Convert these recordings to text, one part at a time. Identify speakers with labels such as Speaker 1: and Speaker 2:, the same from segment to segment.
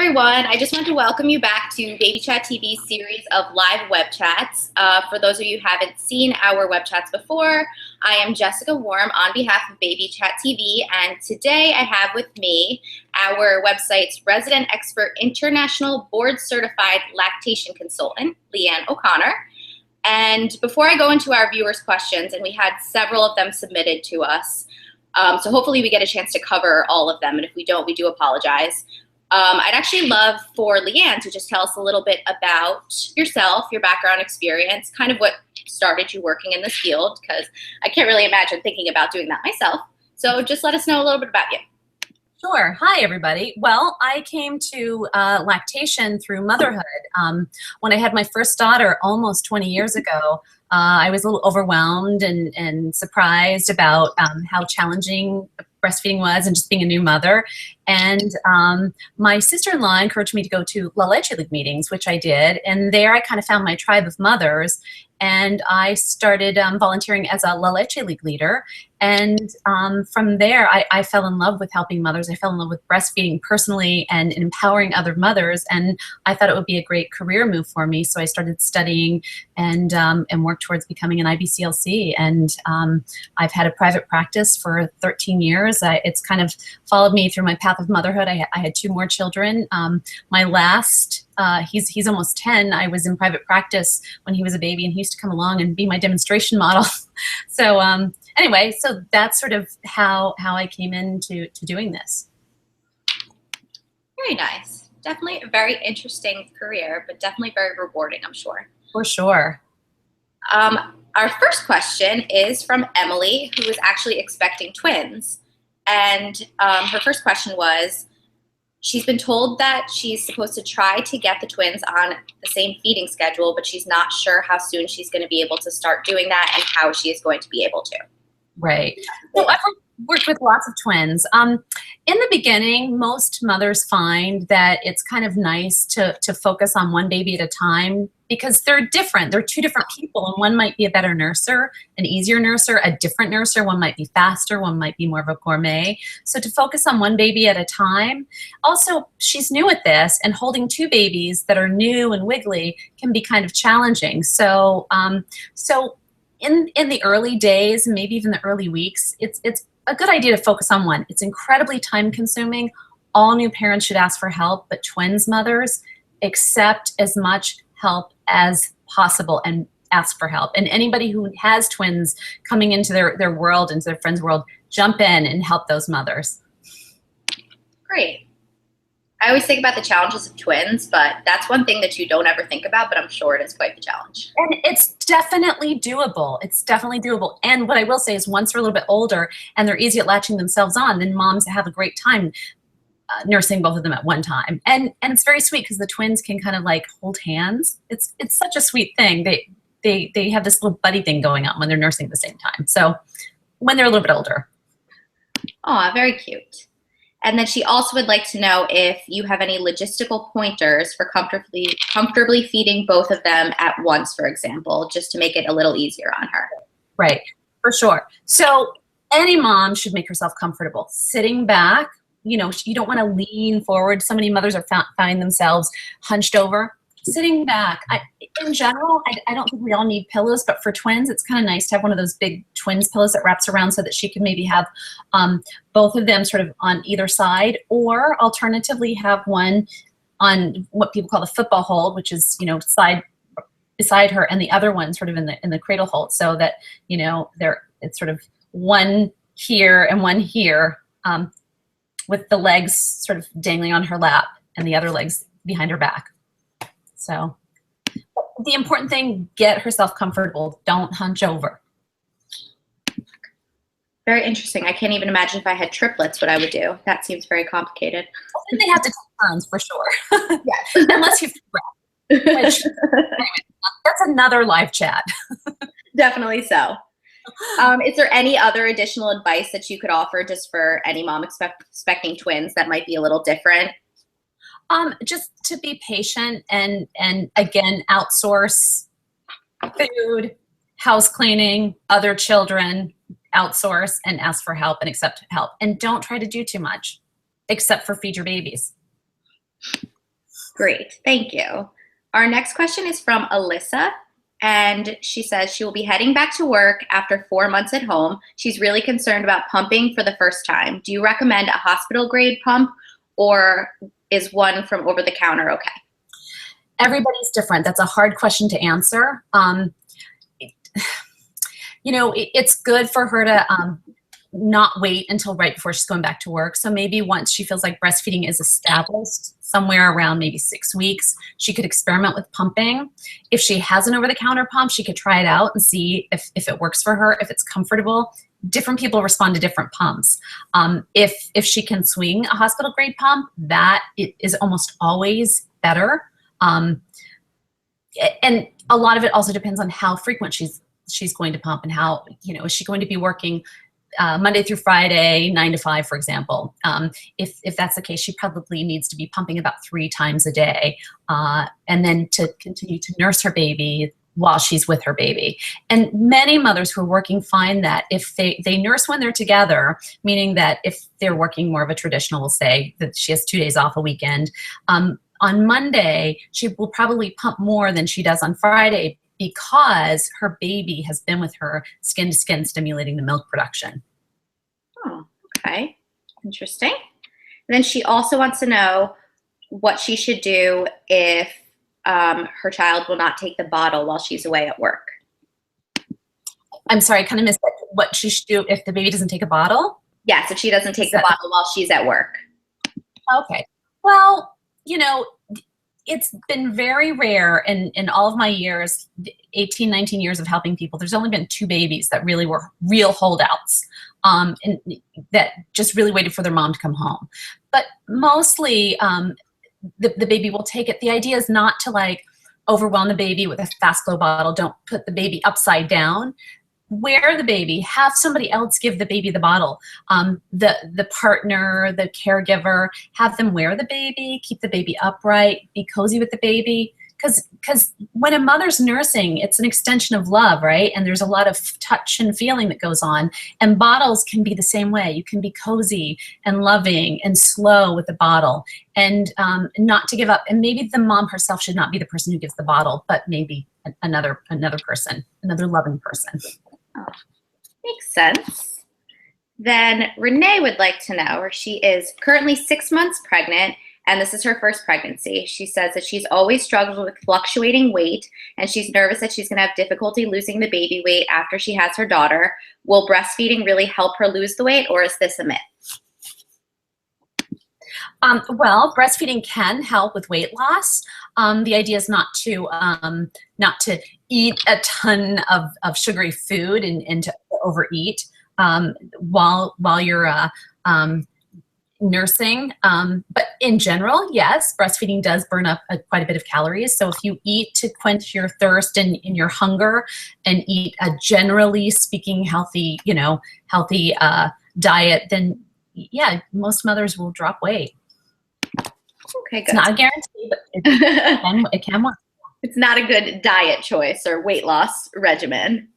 Speaker 1: everyone. I just want to welcome you back to BabyChatTV's series of live web chats. For those of you who haven't seen our web chats before, I am Jessica Warm on behalf of BabyChatTV, and today I have with me our website's resident expert, international board-certified lactation consultant, Leanne O'Connor. And before I go into our viewers' questions, and we had several of them submitted to us, so hopefully we get a chance to cover all of them, and if we don't, we do apologize. I'd actually love for Leanne to just tell us a little bit about yourself, your background experience, kind of what started you working in this field, because I can't really imagine thinking about doing that myself. So just let us know a little bit about you.
Speaker 2: Sure. Hi, everybody. Well, I came to lactation through motherhood. When I had my first daughter almost 20 years ago, I was a little overwhelmed and surprised about how challenging breastfeeding was and just being a new mother. And my sister-in-law encouraged me to go to La Leche League meetings, which I did. And there I kind of found my tribe of mothers. And I started volunteering as a La Leche League leader. And from there, I fell in love with helping mothers. I fell in love with breastfeeding personally and empowering other mothers. And I thought it would be a great career move for me. So I started studying and worked towards becoming an IBCLC. And I've had a private practice for 13 years. It's kind of followed me through my path of motherhood. I had 2 more children. My last, he's almost 10. I was in private practice when he was a baby, and he used to come along and be my demonstration model. So anyway, so that's sort of how I came into doing this.
Speaker 1: Very nice. Definitely a very interesting career, but definitely very rewarding, I'm sure.
Speaker 2: For sure.
Speaker 1: Our first question is from Emily, who is actually expecting twins. And her first question was, she's been told that she's supposed to try to get the twins on the same feeding schedule, but she's not sure how soon she's going to be able to start doing that and how she is going to be able to.
Speaker 2: Right. So I've worked with lots of twins. In the beginning, most mothers find that it's kind of nice to focus on one baby at a time, because they're different. They're 2 different people, and one might be a better nurser, an easier nurser, a different nurser. One might be faster, one might be more of a gourmet. So to focus on one baby at a time. Also, she's new at this, and holding 2 babies that are new and wiggly can be kind of challenging. So, in the early days, maybe even the early weeks, it's a good idea to focus on one. It's incredibly time consuming. All new parents should ask for help, but twins mothers accept as much help as possible and ask for help. And anybody who has twins coming into their world, into their friend's world, jump in and help those mothers.
Speaker 1: Great. I always think about the challenges of twins, but that's one thing that you don't ever think about, but I'm sure it is quite the challenge.
Speaker 2: And it's definitely doable. It's definitely doable. And what I will say is, once they're a little bit older and they're easy at latching themselves on, then moms have a great time nursing both of them at one time. And it's very sweet, because the twins can kind of like hold hands. It's such a sweet thing. They have this little buddy thing going on when they're nursing at the same time. So when they're a little bit older.
Speaker 1: Oh, very cute. And then she also would like to know if you have any logistical pointers for comfortably feeding both of them at once, for example, just to make it a little easier on her.
Speaker 2: Right, for sure. So any mom should make herself comfortable. Sitting back, you know, you don't want to lean forward. So many mothers are find themselves hunched over. Sitting back. In general, I don't think we all need pillows, but for twins, it's kind of nice to have one of those big twins pillows that wraps around, so that she can maybe have both of them sort of on either side, or alternatively have one on what people call the football hold, which is, you know, side beside her, and the other one sort of in the cradle hold, so that, you know, it's sort of one here and one here, with the legs sort of dangling on her lap and the other legs behind her back. So the important thing, get herself comfortable. Don't hunch over.
Speaker 1: Very interesting. I can't even imagine if I had triplets what I would do. That seems very complicated.
Speaker 2: I think they have to take turns for sure.
Speaker 1: Yes.
Speaker 2: Unless you've which, that's another live chat.
Speaker 1: Definitely so. Is there any other additional advice that you could offer just for any mom expecting twins that might be a little different?
Speaker 2: Just to be patient and again, outsource food, house cleaning, other children, outsource and ask for help and accept help. And don't try to do too much, except for feed your babies.
Speaker 1: Great, thank you. Our next question is from Alyssa, and she says she will be heading back to work after 4 months at home. She's really concerned about pumping for the first time. Do you recommend a hospital grade pump, or is one from over the counter okay?
Speaker 2: Everybody's different. That's a hard question to answer. It's good for her to not wait until right before she's going back to work. So maybe once she feels like breastfeeding is established, somewhere around maybe 6 weeks, she could experiment with pumping. If she has an over-the-counter pump, she could try it out and see if it works for her, if it's comfortable. Different people respond to different pumps. If she can swing a hospital-grade pump, that is almost always better. And a lot of it also depends on how frequent she's going to pump and how, is she going to be working Monday through Friday, 9 to 5, for example. If that's the case, she probably needs to be pumping about 3 times a day, and then to continue to nurse her baby while she's with her baby. And many mothers who are working find that if they nurse when they're together, meaning that if they're working more of a traditional, we'll say that she has 2 days off a weekend, on Monday, she will probably pump more than she does on Friday, because her baby has been with her skin to skin, stimulating the milk production.
Speaker 1: Oh, okay. Interesting. And then she also wants to know what she should do if her child will not take the bottle while she's away at work.
Speaker 2: I'm sorry, I kind of missed that. What she should do if the baby doesn't take a bottle?
Speaker 1: Yes, if she doesn't take the bottle while she's at work.
Speaker 2: Okay. Well, it's been very rare in all of my years, 18, 19 years of helping people. There's only been 2 babies that really were real holdouts, and that just really waited for their mom to come home. But mostly the baby will take it. The idea is not to overwhelm the baby with a fast flow bottle. Don't put the baby upside down. Wear the baby, have somebody else give the baby the bottle. The partner, the caregiver, have them wear the baby, keep the baby upright, be cozy with the baby. Because when a mother's nursing, it's an extension of love, right? And there's a lot of touch and feeling that goes on. And bottles can be the same way. You can be cozy and loving and slow with the bottle, and not to give up. And maybe the mom herself should not be the person who gives the bottle, but maybe another person, another loving person.
Speaker 1: Oh, makes sense. Then Renee would like to know, or she is currently 6 months pregnant, and this is her first pregnancy. She says that she's always struggled with fluctuating weight, and she's nervous that she's going to have difficulty losing the baby weight after she has her daughter. Will breastfeeding really help her lose the weight, or is this a myth?
Speaker 2: Well, breastfeeding can help with weight loss. The idea is not to eat a ton of sugary food and to overeat while you're nursing. But in general, yes, breastfeeding does burn up quite a bit of calories. So if you eat to quench your thirst and your hunger, and eat a generally speaking healthy diet, then yeah, most mothers will drop weight.
Speaker 1: Okay, good.
Speaker 2: It's not a guarantee, but it can work.
Speaker 1: It's not a good diet choice or weight loss regimen.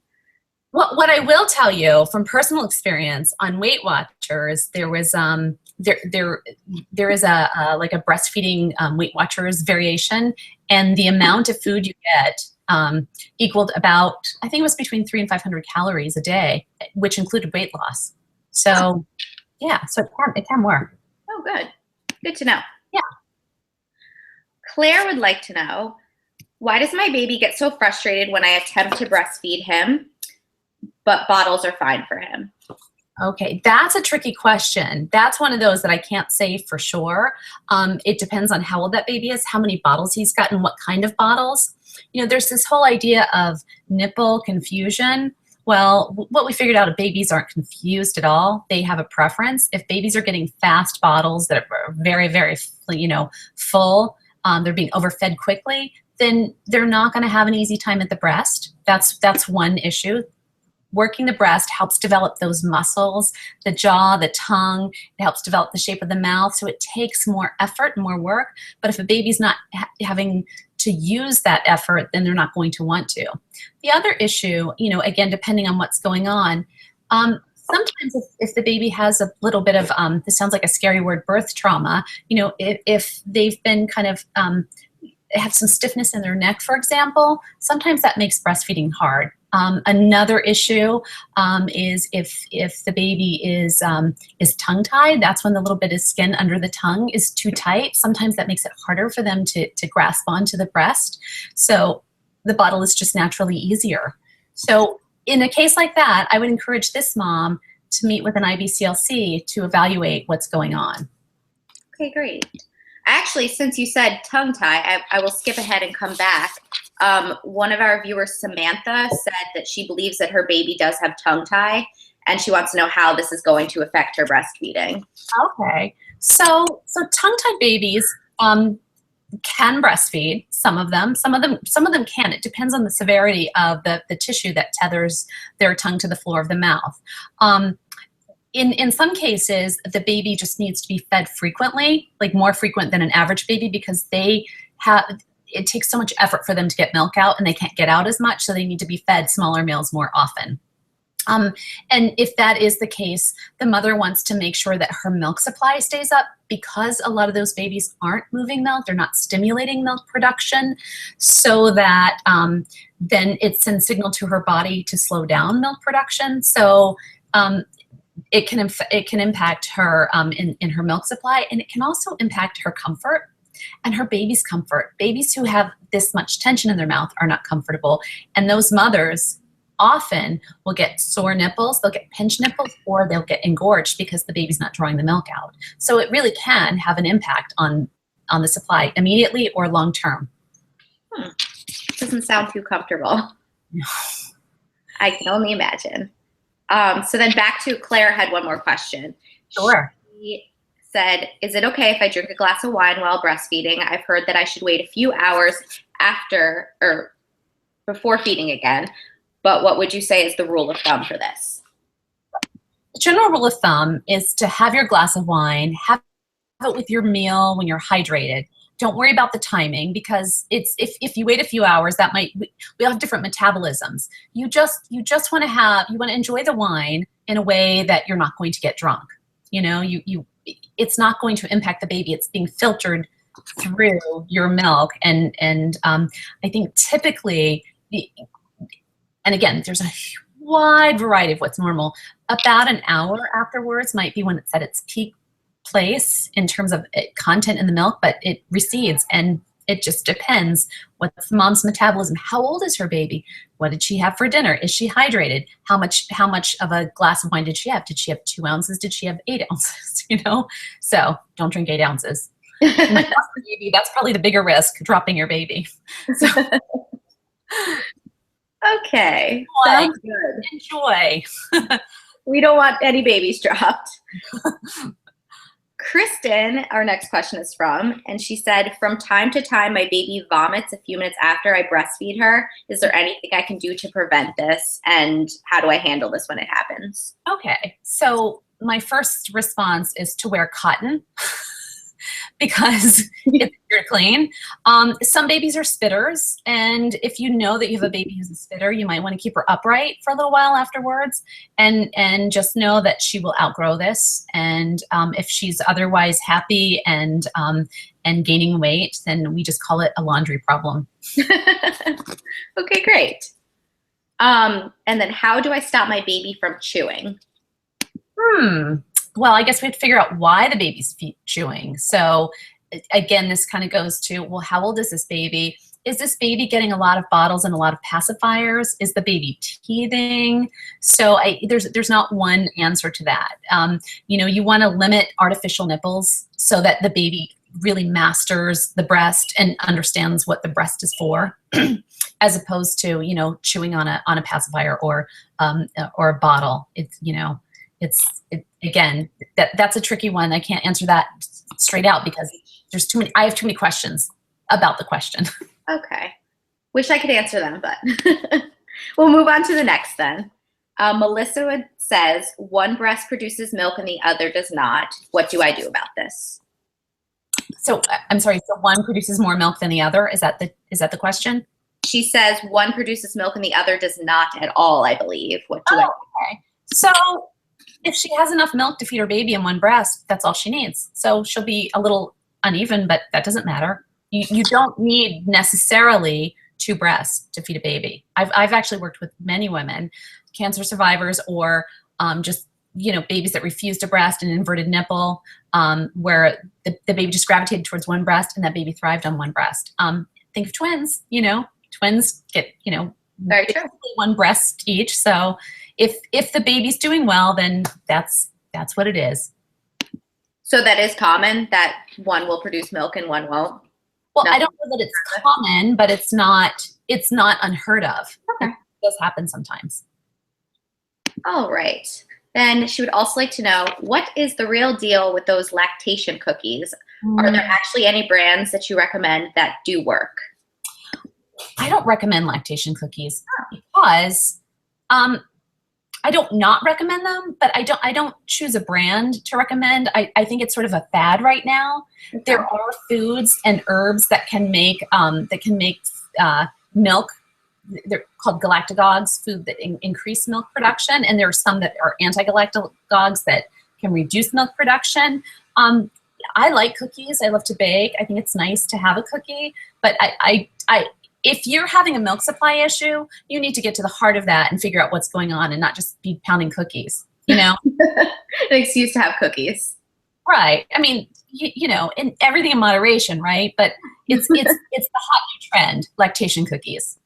Speaker 2: What I will tell you from personal experience on Weight Watchers, there was there is a breastfeeding Weight Watchers variation, and the amount of food you get equaled about, I think it was between 300 and 500 calories a day, which included weight loss. So yeah, so it can work.
Speaker 1: Oh, good. Good to know.
Speaker 2: Yeah.
Speaker 1: Claire would like to know, why does my baby get so frustrated when I attempt to breastfeed him, but bottles are fine for him?
Speaker 2: Okay, that's a tricky question. That's one of those that I can't say for sure. It depends on how old that baby is, how many bottles he's got, and what kind of bottles. There's this whole idea of nipple confusion. Well, what we figured out, babies aren't confused at all. They have a preference. If babies are getting fast bottles that are very, very, full, they're being overfed quickly, then they're not going to have an easy time at the breast. That's one issue. Working the breast helps develop those muscles, the jaw, the tongue. It helps develop the shape of the mouth. So it takes more effort and more work. But if a baby's not having to use that effort, then they're not going to want to. The other issue, again, depending on what's going on, sometimes if the baby has a little bit of, this sounds like a scary word, birth trauma, you know, if they've been kind of, have some stiffness in their neck, for example, sometimes that makes breastfeeding hard. Another issue is if the baby is tongue-tied, that's when the little bit of skin under the tongue is too tight. Sometimes that makes it harder for them to grasp onto the breast. So the bottle is just naturally easier. So in a case like that, I would encourage this mom to meet with an IBCLC to evaluate what's going on.
Speaker 1: Okay, great. Actually, since you said tongue tie, I will skip ahead and come back. One of our viewers, Samantha, said that she believes that her baby does have tongue tie, and she wants to know how this is going to affect her breastfeeding.
Speaker 2: Okay, so tongue-tied babies can breastfeed. Some of them can. It depends on the severity of the tissue that tethers their tongue to the floor of the mouth. In some cases, the baby just needs to be fed frequently, like more frequent than an average baby, because it takes so much effort for them to get milk out and they can't get out as much, so they need to be fed smaller meals more often. And if that is the case, the mother wants to make sure that her milk supply stays up, because a lot of those babies aren't moving milk, they're not stimulating milk production, so that then it sends signal to her body to slow down milk production. So it can impact her in her milk supply, and it can also impact her comfort and her baby's comfort. Babies who have this much tension in their mouth are not comfortable, and those mothers often will get sore nipples, they'll get pinched nipples, or they'll get engorged because the baby's not drawing the milk out. So it really can have an impact on the supply immediately or long term.
Speaker 1: Doesn't sound too comfortable.
Speaker 2: No.
Speaker 1: I can only imagine. So then back to Claire had one more question.
Speaker 2: Sure.
Speaker 1: She said, is it okay if I drink a glass of wine while breastfeeding? I've heard that I should wait a few hours after or before feeding again, but what would you say is the rule of thumb for this?
Speaker 2: The general rule of thumb is to have your glass of wine, have it with your meal when you're hydrated. Don't worry about the timing, because if you wait a few hours, we'll have different metabolisms. You just want to enjoy the wine in a way that you're not going to get drunk. You know, it's not going to impact the baby. It's being filtered through your milk, and I think typically, and again, there's a wide variety of what's normal. About an hour afterwards might be when it's at its peak place in terms of content in the milk, but it recedes, and it just depends. What's the mom's metabolism? How old is her baby? What did she have for dinner? Is she hydrated? How much of a glass of wine did she have? Did she have 2 ounces? Did she have 8 ounces? You know, so don't drink 8 ounces. Baby, that's probably the bigger risk, dropping your baby. So,
Speaker 1: okay, sounds good.
Speaker 2: Enjoy.
Speaker 1: We don't want any babies dropped. Kristen, our next question is from, and she said, from time to time, my baby vomits a few minutes after I breastfeed her. Is there anything I can do to prevent this? And how do I handle this when it happens?
Speaker 2: Okay, so my first response is to wear cotton because it's very clean. Some babies are spitters, and if you know that you have a baby who's a spitter, you might want to keep her upright for a little while afterwards, and just know that she will outgrow this. And if she's otherwise happy and gaining weight, then we just call it a laundry problem.
Speaker 1: Okay, great. And then how do I stop my baby from chewing?
Speaker 2: Well, I guess we have to figure out why the baby's chewing. So again, this kind of goes to, well, how old is this baby? Is this baby getting a lot of bottles and a lot of pacifiers? Is the baby teething? So there's not one answer to that. You know, you want to limit artificial nipples so that the baby really masters the breast and understands what the breast is for, as opposed to, you know, chewing on a pacifier or a bottle. It's, you know, again, that's a tricky one. I can't answer that straight out because there's too many. I have too many questions about the question.
Speaker 1: Okay. Wish I could answer them, but we'll move on to the next then. Melissa says, one breast produces milk and the other does not. What do I do about this? So
Speaker 2: I'm sorry, so one produces more milk than the other? Is that the question?
Speaker 1: She says one produces milk and the other does not at all, I believe. What do I do?
Speaker 2: Okay. So if she has enough milk to feed her baby in one breast, that's all she needs. So she'll be a little uneven, but that doesn't matter. You don't need necessarily 2 breasts to feed a baby. I've actually worked with many women, cancer survivors, or just, you know, babies that refused a breast, an inverted nipple, where the baby just gravitated towards one breast and that baby thrived on one breast. Think of twins, you know, twins get, you know,
Speaker 1: very true,
Speaker 2: one breast each. So if the baby's doing well, then that's what it is.
Speaker 1: So that is common that one will produce milk and one won't?
Speaker 2: Well, I don't know that it's common, but it's not unheard of.
Speaker 1: Okay.
Speaker 2: It does happen sometimes.
Speaker 1: All right. Then she would also like to know, what is the real deal with those lactation cookies? Are there actually any brands that you recommend that do work?
Speaker 2: I don't recommend lactation cookies because I don't not recommend them, but I don't choose a brand to recommend. I think it's sort of a fad right now. Okay. There are foods and herbs that can make milk. They're called galactagogues, food that increase milk production, and there are some that are anti-galactagogues that can reduce milk production. I like cookies. I love to bake. I think it's nice to have a cookie, but if you're having a milk supply issue, you need to get to the heart of that and figure out what's going on and not just be pounding cookies, you know?
Speaker 1: An excuse to have cookies.
Speaker 2: Right. I mean, you know, and everything in moderation, right? But it's the hot new trend, lactation cookies.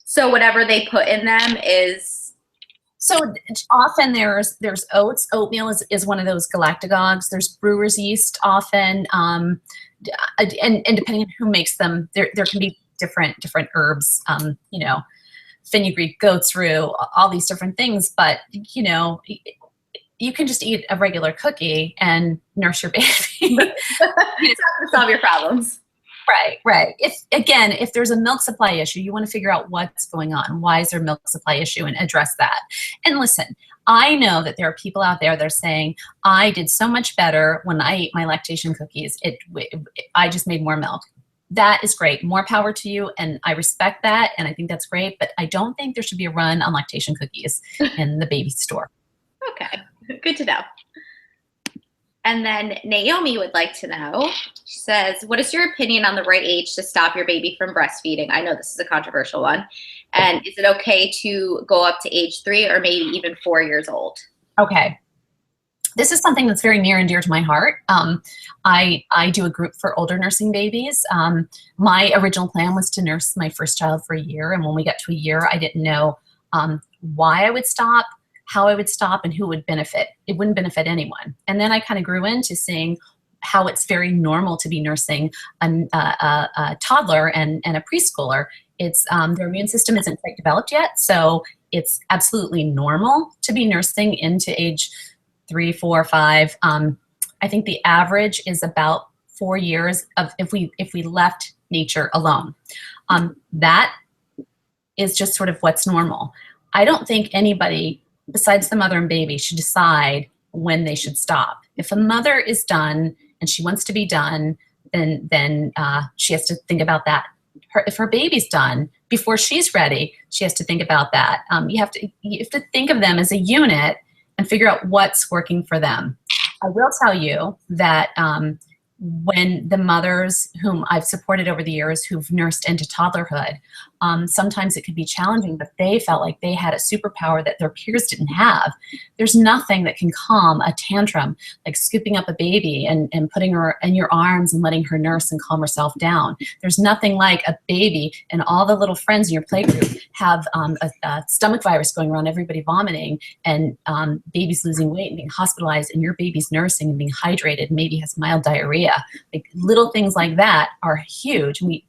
Speaker 1: So whatever they put in them is?
Speaker 2: So often there's oats. Oatmeal is one of those galactagogues. There's brewer's yeast often. And depending on who makes them, there can be different herbs, you know, fenugreek, goat's rue, all these different things. But, you know, you can just eat a regular cookie and nurse your baby.
Speaker 1: It's not going to solve your problems.
Speaker 2: Right. If there's a milk supply issue, you want to figure out what's going on. Why is there a milk supply issue, and address that. And listen, I know that there are people out there that are saying, I did so much better when I ate my lactation cookies. I just made more milk. That is great. More power to you, and I respect that, and I think that's great, but I don't think there should be a run on lactation cookies in the baby store.
Speaker 1: Okay, good to know. And then Naomi would like to know, she says, what is your opinion on the right age to stop your baby from breastfeeding? I know this is a controversial one. And is it okay to go up to age 3 or maybe even 4 years old?
Speaker 2: Okay. This is something that's very near and dear to my heart. I do a group for older nursing babies. My original plan was to nurse my first child for a year. And when we got to a year, I didn't know why I would stop, how I would stop, and who would benefit. It wouldn't benefit anyone. And then I kind of grew into seeing how it's very normal to be nursing a toddler and a preschooler. It's their immune system isn't quite developed yet. So it's absolutely normal to be nursing into age 3, 4, 5. I think the average is about 4 years of if we left nature alone. That is just sort of what's normal. I don't think anybody besides the mother and baby should decide when they should stop. If a mother is done and she wants to be done, then she has to think about that. If her baby's done before she's ready, she has to think about that. You have to think of them as a unit and figure out what's working for them. I will tell you that when the mothers whom I've supported over the years who've nursed into toddlerhood, sometimes it could be challenging, but they felt like they had a superpower that their peers didn't have. There's nothing that can calm a tantrum like scooping up a baby and putting her in your arms and letting her nurse and calm herself down. There's nothing like a baby and all the little friends in your playgroup have a stomach virus going around, everybody vomiting, and babies losing weight and being hospitalized, and your baby's nursing and being hydrated, maybe has mild diarrhea. Like little things like that are huge. We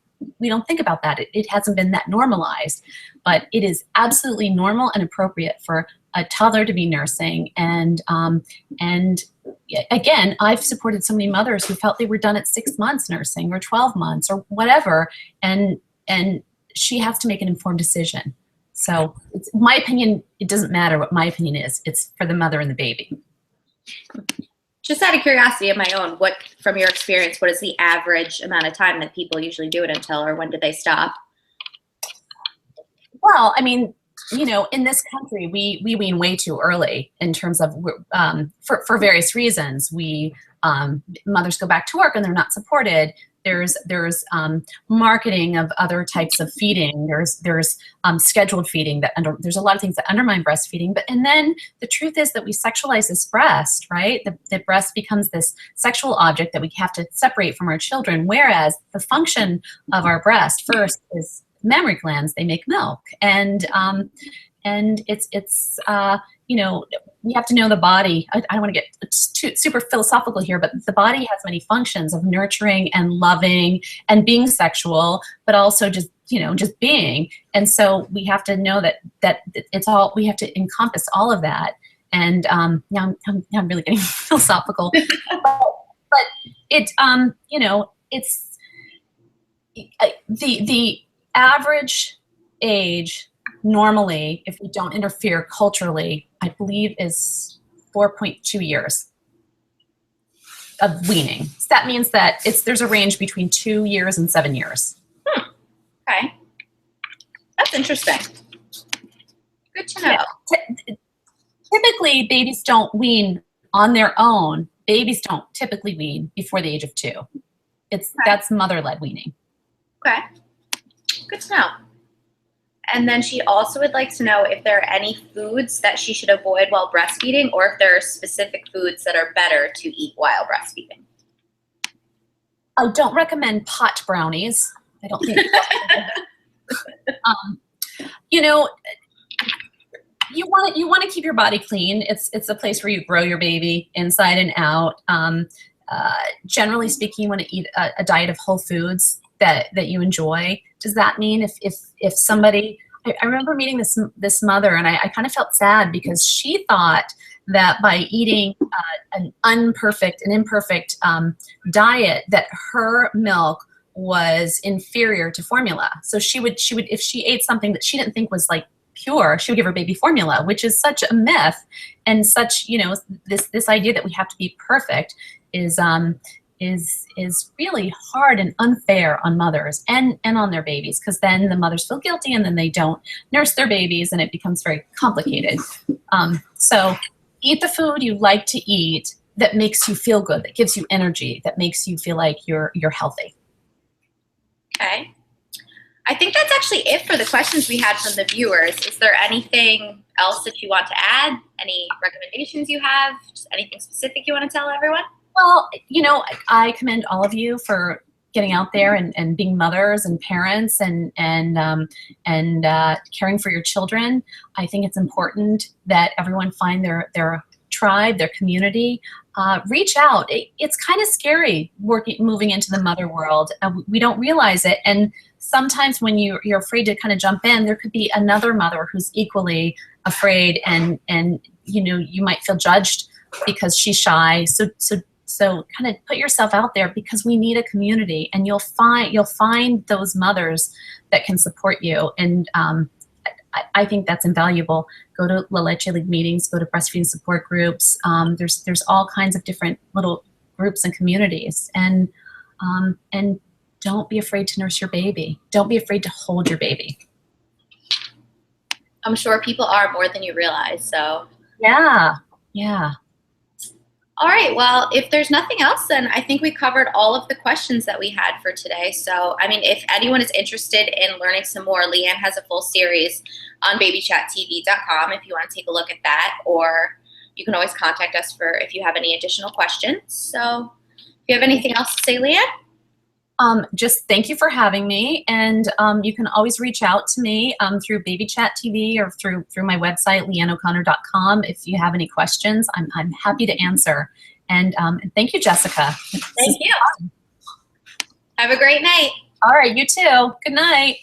Speaker 2: don't think about that. It hasn't been that normalized, but it is absolutely normal and appropriate for a toddler to be nursing. And again, I've supported so many mothers who felt they were done at 6 months nursing or 12 months or whatever, and she has to make an informed decision. So it's my opinion. It doesn't matter what my opinion is. It's for the mother and the baby.
Speaker 1: Just out of curiosity of my own, what, from your experience, what is the average amount of time that people usually do it until, or when do they stop?
Speaker 2: Well, I mean, you know, in this country, we wean way too early in terms of, for various reasons. Mothers go back to work and they're not supported. There's marketing of other types of feeding. There's scheduled feeding there's a lot of things that undermine breastfeeding. And then the truth is that we sexualize this breast, right? The breast becomes this sexual object that we have to separate from our children. Whereas the function of our breast first is mammary glands. They make milk, and it's you know, we have to know the body. I don't want to get too super philosophical here, but the body has many functions of nurturing and loving and being sexual, but also just, you know, just being. And so we have to know that it's all, we have to encompass all of that. And now I'm really getting philosophical, but it, you know, it's the average age normally, if we don't interfere culturally, I believe is 4.2 years of weaning. So that means that there's a range between 2 years and 7 years.
Speaker 1: Okay. That's interesting. Good to know.
Speaker 2: Yeah. Typically, babies don't wean on their own. Babies don't typically wean before the age of 2. That's mother-led weaning.
Speaker 1: Okay. Good to know. And then she also would like to know if there are any foods that she should avoid while breastfeeding, or if there are specific foods that are better to eat while breastfeeding.
Speaker 2: I don't recommend pot brownies. I don't think. You know, you want to keep your body clean. It's a place where you grow your baby inside and out. Generally speaking, you want to eat a diet of whole foods that you enjoy. Does that mean if somebody, I remember meeting this mother, and I kind of felt sad because she thought that by eating an imperfect diet, that her milk was inferior to formula. So she would if she ate something that she didn't think was like pure, she would give her baby formula, which is such a myth, and such, you know, this idea that we have to be perfect is really hard and unfair on mothers and on their babies, because then the mothers feel guilty and then they don't nurse their babies and it becomes very complicated. So eat the food you like to eat that makes you feel good, that gives you energy, that makes you feel like you're healthy.
Speaker 1: Okay. I think that's actually it for the questions we had from the viewers. Is there anything else that you want to add? Any recommendations you have? Just anything specific you want to tell everyone?
Speaker 2: Well, you know, I commend all of you for getting out there and being mothers and parents and caring for your children. I think it's important that everyone find their tribe, their community. Reach out. It's kind of scary moving into the mother world. We don't realize it, and sometimes when you're afraid to kind of jump in, there could be another mother who's equally afraid, and you know, you might feel judged because she's shy. So kind of put yourself out there, because we need a community, and you'll find those mothers that can support you. And I think that's invaluable. Go to La Leche League meetings, go to breastfeeding support groups. There's all kinds of different little groups and communities. And don't be afraid to nurse your baby. Don't be afraid to hold your baby.
Speaker 1: I'm sure people are more than you realize. So
Speaker 2: yeah.
Speaker 1: All right, well, if there's nothing else, then I think we covered all of the questions that we had for today. So, I mean, if anyone is interested in learning some more, Leanne has a full series on BabyChatTV.com if you want to take a look at that, or you can always contact us if you have any additional questions. So, if you have anything else to say, Leanne?
Speaker 2: Just thank you for having me, and you can always reach out to me through BabyChatTV or through my website, leanneoconnor.com. If you have any questions, I'm happy to answer. And thank you, Jessica.
Speaker 1: Thank you. Have a great night.
Speaker 2: All right, you too. Good night.